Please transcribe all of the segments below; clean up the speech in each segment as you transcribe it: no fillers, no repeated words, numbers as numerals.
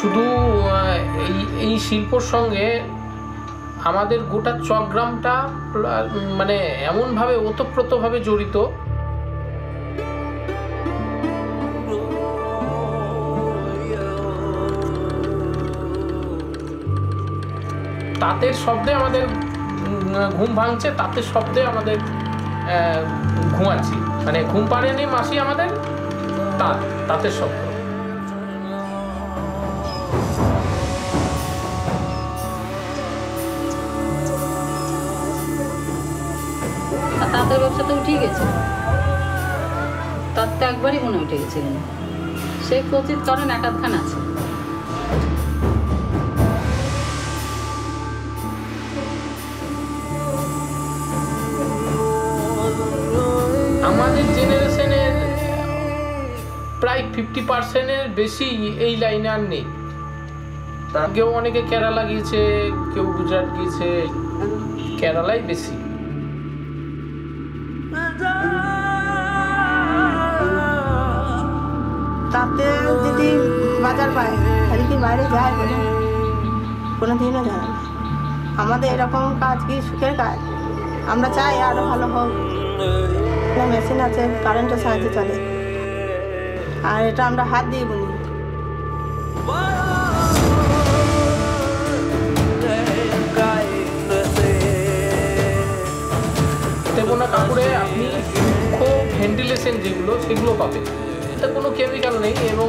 শুধু এই এই শিল্পর সঙ্গে আমাদের গোটা চকগ্রামটা মানে এমনভাবে ওতপ্রোতভাবে জড়িত। তাঁতের শব্দে আমাদের ঘুম ভাঙছে, তাঁতের শব্দে আমাদের ঘুমাচ্ছি, মানে ঘুম পাড়েনি মাসি আমাদের তাঁতের শব্দ। তাঁতের ব্যবসা তো উঠে গেছে, তার তো একবারই মনে উঠে গেছে, সে কচিত কারণ এক আধখান আছে। আমাদের জেনারেশনের প্রায় 50% বেশি এই লাইনে আর নেই। কেউ অনেকে কেরালা গিয়েছে, কেউ গুজরাট গিয়েছে, কেরালাই বেশি। তাতে যদি বাজার পায় তাহলে কি বাইরে যায় বলে? কোনোদিনও যায় না। আমাদের এরকম কাজ কি সুখের কাজ? আমরা চাই আরো ভালো হোক। মেশিন আছে, কারেন্টের সাহায্যে চলে, আর এটা আমরা হাত দিয়ে বুনি। বোনা কাপড়ে আপনি ভেন্টিলেশন যেগুলো সেগুলো পাবেন, এতে কোনো কেমিক্যাল নেই এবং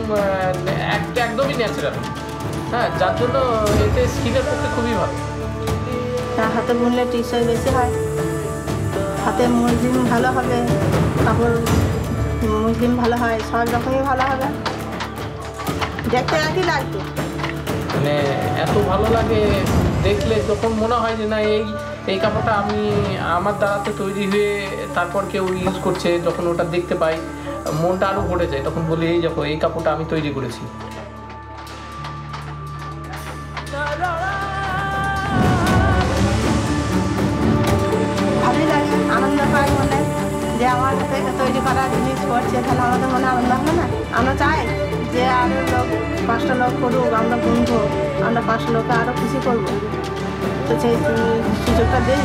একদমই ন্যাচারাল। হ্যাঁ, যার জন্য এতে স্কিনের পক্ষে খুবই ভালো। হাতে বুনলে টিকসই বেশি হয়, হাতে মসলিন ভালো হবে, কাপড় মসলিন ভালো হয়, সব রকমই ভালো হবে, দেখতে একই লাগবে। মানে এত ভালো লাগে দেখলে, যখন মনে হয় যে না এই কাপড়টা আমি আমার দ্বারাতে তৈরি হয়ে তারপর কেউ ইউজ করছে, যখন ওটা দেখতে পাই মনটা আরও ভরে যায়। তখন বলি এই দেখো এই কাপড়টা আমি তৈরি করেছি। ভালোই লাগে, আনন্দ পাই মনে যে আমার হাতে তৈরি করা জিনিস করছে, তাহলে আমাদের মনে আনন্দ হবে না? আমরা চাই যে আরও লোক 5টা লোক করুক, আমরা বুনবো, আমরা 5 লোককে আরও খুশি করবো, তো সেই সুযোগটা দিই।